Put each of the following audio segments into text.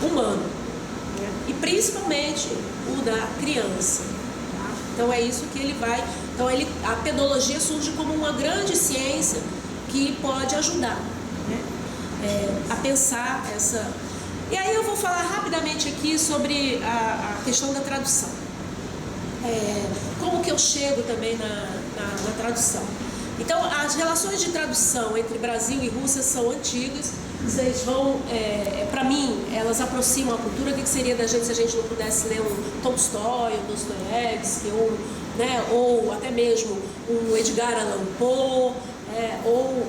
humano, né? E principalmente o da criança. Tá? Então é isso que ele vai... Então a pedologia surge como uma grande ciência que pode ajudar, né? A pensar essa... E aí eu vou falar rapidamente aqui sobre a questão da tradução. Como que eu chego também na tradução. Então, as relações de tradução entre Brasil e Rússia são antigas. Vocês vão, para mim, elas aproximam a cultura. O que seria da gente se a gente não pudesse ler um Tolstói, um Dostoiévski, ou até mesmo um Edgar Allan Poe, ou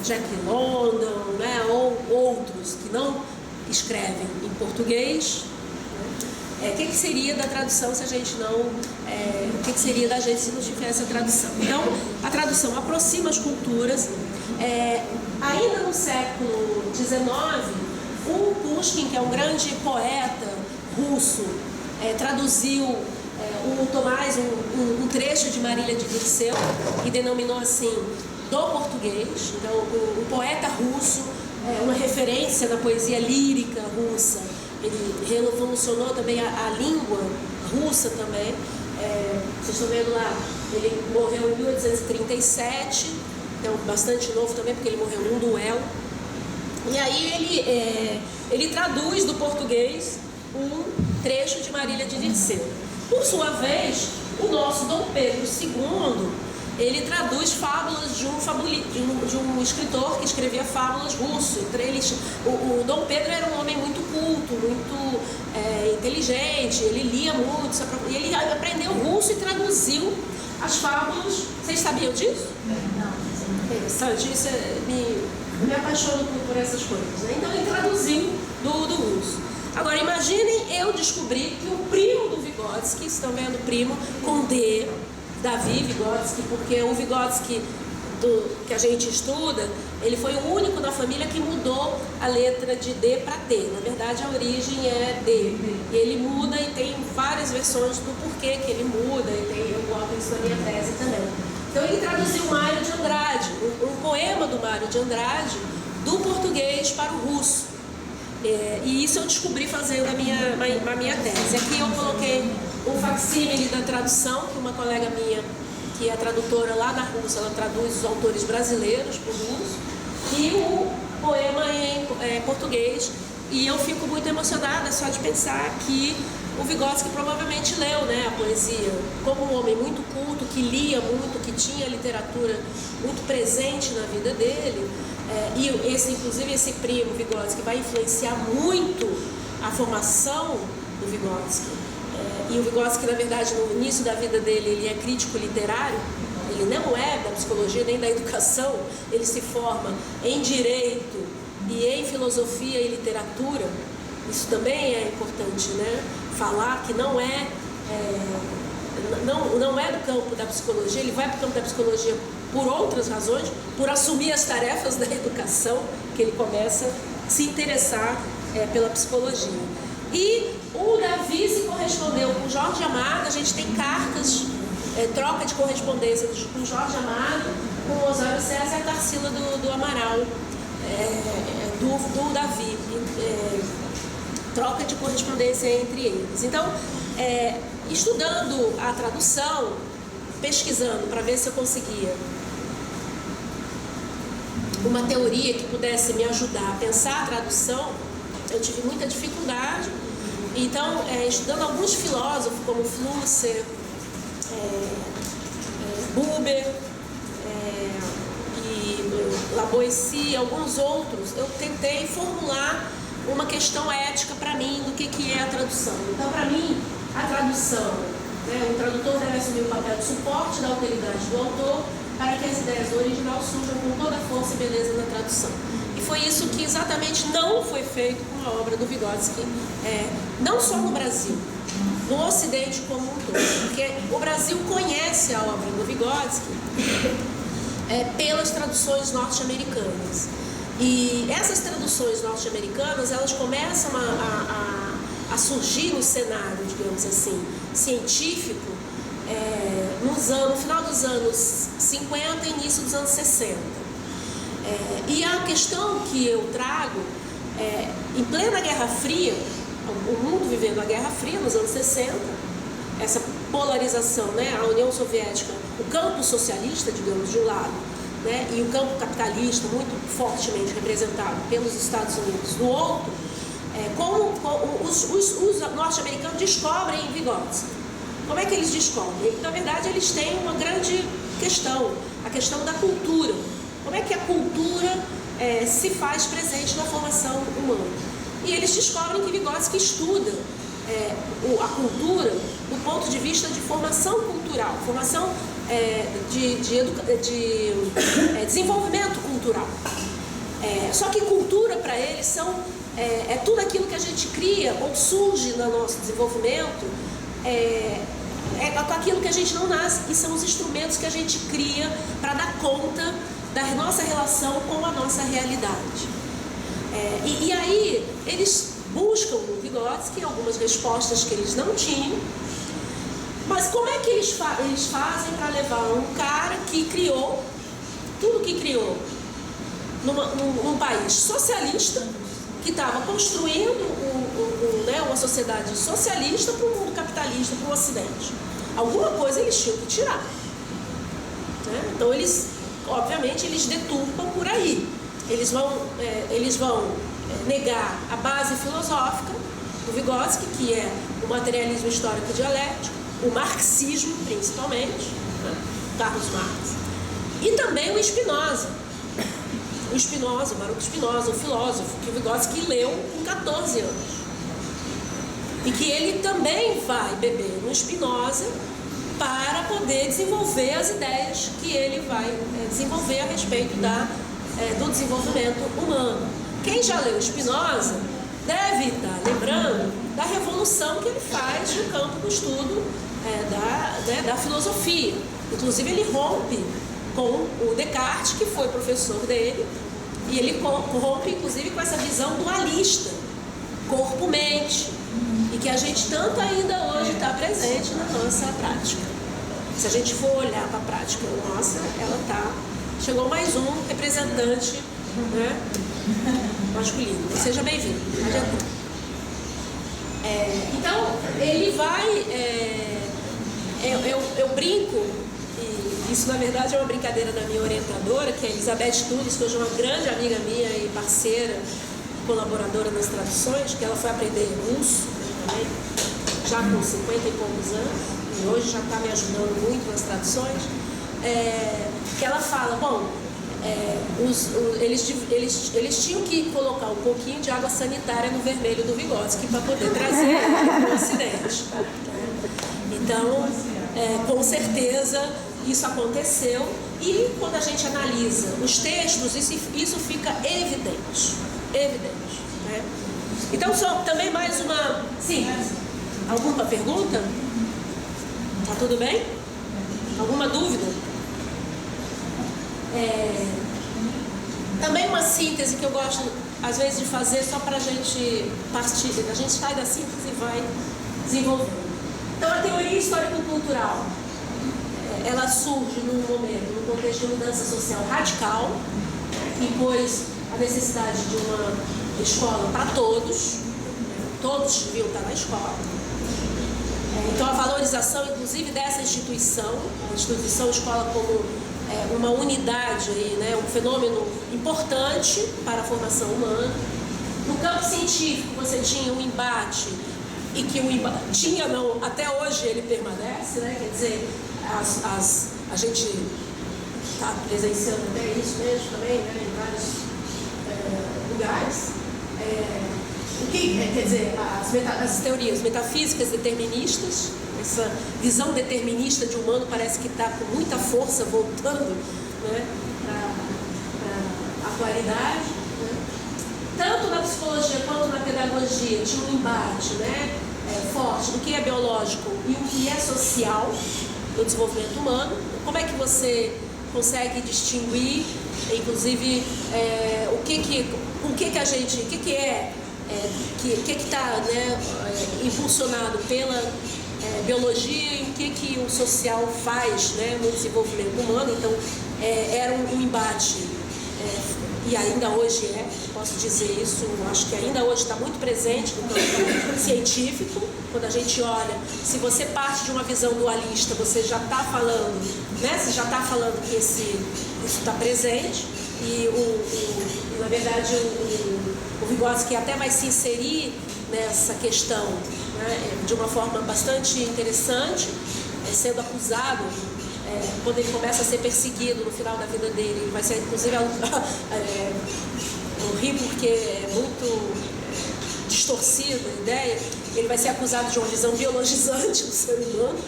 Jack London, né, ou outros que não escrevem em português. O que seria da tradução se a gente não... o que seria da gente se não tivesse a tradução? Então, a tradução aproxima as culturas. Ainda no século XIX, o Pushkin, que é um grande poeta russo, traduziu um trecho de Marília de Dirceu e denominou assim, do português. Então, o poeta russo, uma referência na poesia lírica russa. Ele revolucionou também a língua russa também. Vocês estão vendo lá, ele morreu em 1837, então bastante novo também, porque ele morreu num duelo. E aí ele traduz do português um trecho de Marília de Dirceu. Por sua vez, o nosso Dom Pedro II, ele traduz fábulas de um escritor que escrevia fábulas russo. Entre eles, o Dom Pedro era um homem muito culto, muito inteligente, ele lia muito, e ele aprendeu russo e traduziu as fábulas. Vocês sabiam disso? Não. Interessante, isso me apaixono por essas coisas, né? Então ele traduziu do russo. Agora imaginem eu descobrir que o primo do Vygotsky, estão vendo primo com D, Davi Vygotsky, porque o Vygotsky que a gente estuda, ele foi o único na família que mudou a letra de D para T. Na verdade, a origem é D. E ele muda e tem várias versões do porquê que ele muda, e eu boto isso na minha tese também. Então, ele traduziu Mário de Andrade, um poema do Mário de Andrade, do português para o russo. E isso eu descobri fazendo a minha tese. Aqui eu coloquei um facsímile da tradução, que uma colega minha, que é tradutora lá na Rússia, ela traduz os autores brasileiros para o russo, e o poema em português. E eu fico muito emocionada só de pensar que o Vygotsky provavelmente leu, né, a poesia, como um homem muito culto, que lia muito, que tinha literatura muito presente na vida dele. E inclusive esse primo Vygotsky vai influenciar muito a formação do Vygotsky. E o Vygotsky, na verdade, no início da vida dele, ele é crítico literário, ele não é da psicologia nem da educação, ele se forma em direito e em filosofia e literatura. Isso também é importante, né? Falar que não é do campo da psicologia, ele vai para o campo da psicologia por outras razões, por assumir as tarefas da educação, que ele começa a se interessar pela psicologia. E o Davi se correspondeu com Jorge Amado. A gente tem cartas, troca de correspondência com Jorge Amado, com Osório César e a Tarsila do Amaral, do Davi, troca de correspondência entre eles. Então, estudando a tradução, pesquisando para ver se eu conseguia uma teoria que pudesse me ajudar a pensar a tradução, eu tive muita dificuldade. Então, estudando alguns filósofos como Flusser, Buber e Lavoisier, alguns outros, eu tentei formular uma questão ética para mim do que é a tradução. Então, para mim, a tradução, o tradutor deve assumir o papel de suporte da autoridade do autor para que as ideias do original surjam com toda a força e beleza da tradução. E foi isso que exatamente não foi feito com a obra do Vygotsky, não só no Brasil, no Ocidente como um todo, porque o Brasil conhece a obra do Vygotsky pelas traduções norte-americanas. E essas traduções norte-americanas, elas começam a surgir no cenário, digamos assim, científico, no final dos anos 50 e início dos anos 60. E a questão que eu trago em plena Guerra Fria, o mundo vivendo a Guerra Fria nos anos 60, essa polarização, né? A União Soviética, o campo socialista, digamos, de um lado, né? E o campo capitalista, muito fortemente representado pelos Estados Unidos, do outro, como os norte-americanos descobrem Vygotsky. Como é que eles descobrem? Na verdade, eles têm uma grande questão, a questão da cultura. Como é que a cultura se faz presente na formação humana? E eles descobrem que Vygotsky estuda a cultura do ponto de vista de formação cultural, formação de desenvolvimento cultural. Só que cultura para eles é tudo aquilo que a gente cria ou surge no nosso desenvolvimento, com aquilo que a gente não nasce, e são os instrumentos que a gente cria para dar conta da nossa relação com a nossa realidade. E aí eles buscam no Vygotsky algumas respostas que eles não tinham, mas como é que eles fazem para levar um cara que criou tudo que criou num país socialista, que estava construindo uma sociedade socialista para o mundo capitalista, para o Ocidente? Alguma coisa eles tinham que tirar, né? Então eles, obviamente, eles deturpam por aí. Eles vão negar a base filosófica do Vygotsky, que é o materialismo histórico dialético, o marxismo principalmente, né? Carlos Marx, e também o Spinoza. O Baruch Spinoza, o filósofo que o Vygotsky leu com 14 anos. E que ele também vai beber no Spinoza para poder desenvolver as ideias que ele vai desenvolver a respeito do desenvolvimento humano. Quem já leu Spinoza deve estar lembrando da revolução que ele faz no campo do estudo da filosofia. Inclusive ele rompe com o Descartes, que foi professor dele, e ele rompe inclusive com essa visão dualista, corpo-mente, e que a gente tanto ainda hoje está presente na nossa prática. Se a gente for olhar para a prática nossa, chegou mais um representante, né, masculino. Seja bem-vindo. Então, ele vai... Eu brinco, e isso na verdade é uma brincadeira da minha orientadora, que é a Elizabeth Tunes, que hoje é uma grande amiga minha e parceira, colaboradora nas traduções, que ela foi aprender russo, né, também, já com 50 e poucos anos, e hoje já está me ajudando muito nas traduções, que ela fala, eles tinham que colocar um pouquinho de água sanitária no vermelho do Vygotsky para poder trazer ele para o Ocidente. Então, com certeza, isso aconteceu, e quando a gente analisa os textos, isso fica evidente, né? Então, só também mais uma... Sim, alguma pergunta? Tá tudo bem? Alguma dúvida? Também uma síntese que eu gosto, às vezes, de fazer só para a gente partir, a gente sai da síntese e vai desenvolvendo. Então, a teoria histórico-cultural, ela surge num momento, num contexto de mudança social radical, que impôs a necessidade de uma escola para todos deviam estar na escola. Então, a valorização, inclusive, dessa instituição, a instituição escola como uma unidade, aí, né, um fenômeno importante para a formação humana. No campo científico, você tinha um embate, e que o embate tinha, não, até hoje ele permanece, né? Quer dizer, a gente está presenciando até isso mesmo também, né, em vários lugares. Quer dizer, as teorias metafísicas deterministas, essa visão determinista de humano parece que está com muita força voltando, né, para a atualidade, né? Tanto na psicologia quanto na pedagogia tinha um embate, né, forte do que é biológico e o que é social do desenvolvimento humano. Como é que você consegue distinguir, inclusive, o que está, né, impulsionado pela biologia e o que o social faz, né, no desenvolvimento humano? Então, era um embate, e ainda hoje posso dizer isso, acho que ainda hoje está muito presente no campo científico. Quando a gente olha, se você parte de uma visão dualista, você já está falando, né? Você já está falando que isso está presente. E, na verdade, o Vygotsky até vai se inserir nessa questão, né, de uma forma bastante interessante, sendo acusado, quando ele começa a ser perseguido no final da vida dele. Ele vai ser, inclusive, eu ri porque é muito distorcida a ideia. Ele vai ser acusado de uma visão biologizante do ser humano,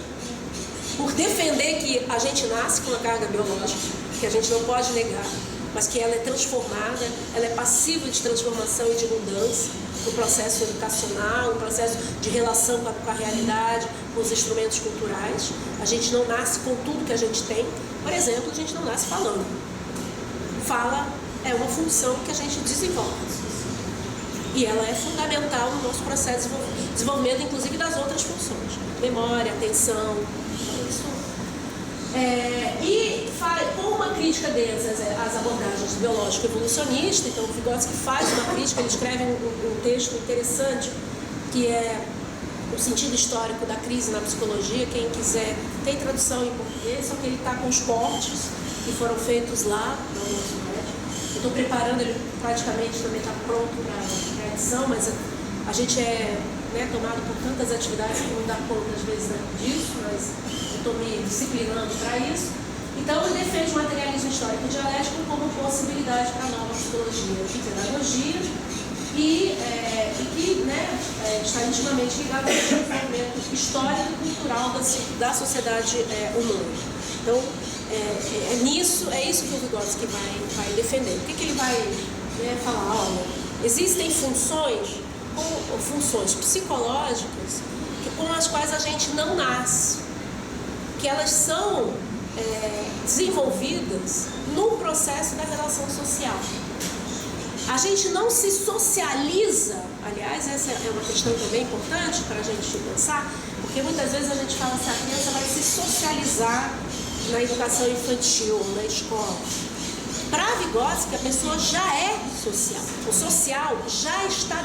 por defender que a gente nasce com uma carga biológica, que a gente não pode negar, mas que ela é transformada, ela é passível de transformação e de mudança no processo educacional, no processo de relação com a realidade, com os instrumentos culturais. A gente não nasce com tudo que a gente tem. Por exemplo, a gente não nasce falando. Fala é uma função que a gente desenvolve. E ela é fundamental no nosso processo de desenvolvimento, inclusive das outras funções. Memória, atenção, isso. E com uma crítica deles às abordagens biológico-evolucionista. Então o Vygotsky faz uma crítica, ele escreve um texto interessante, que é o sentido histórico da crise na psicologia. Quem quiser, tem tradução em português, só que ele está com os cortes que foram feitos lá na universidade. Eu estou preparando, ele praticamente também está pronto para a edição, mas a gente é tomado por tantas atividades que não dá conta às vezes disso, mas eu estou me disciplinando para isso. Então ele defende o materialismo histórico dialético como possibilidade para a nova psicologia de pedagogia e que está intimamente ligado ao desenvolvimento histórico e cultural da sociedade humana. Então é isso que o Vygotsky vai defender. O que ele vai falar? Olha, existem funções psicológicas com as quais a gente não nasce, que elas são desenvolvidas no processo da relação social. A gente não se socializa, aliás, essa é uma questão também importante para a gente pensar, porque muitas vezes a gente fala assim, a criança vai se socializar na educação infantil, na escola. Para Vygotsky, a pessoa já é social. O social já está